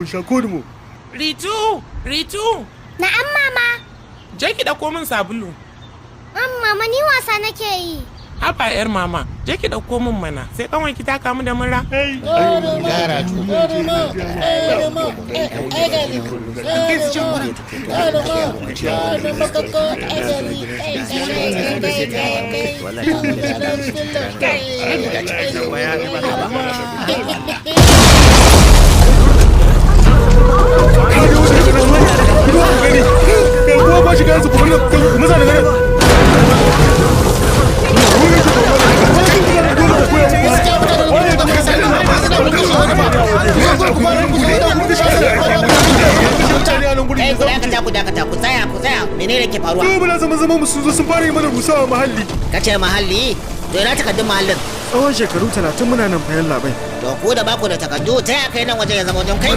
Shakurmu. Ritu! Na'am mama. Je ki ɗauko min sabulu. Mama ni wasa nake yi. Haba yar mama, je ki ɗauko min mana. Sai kawai ki taka mu da mura. ku tsaya menene ke faruwa? Dole zama sun zo sun fara yi mana rusawa mahalli. Kace mahalli? To ina takardun mahallin? Tsawon shekaru 30 muna nan bayan labai. To ku da baku da takardu ta ya kai nan wajen ya zama wajen kai?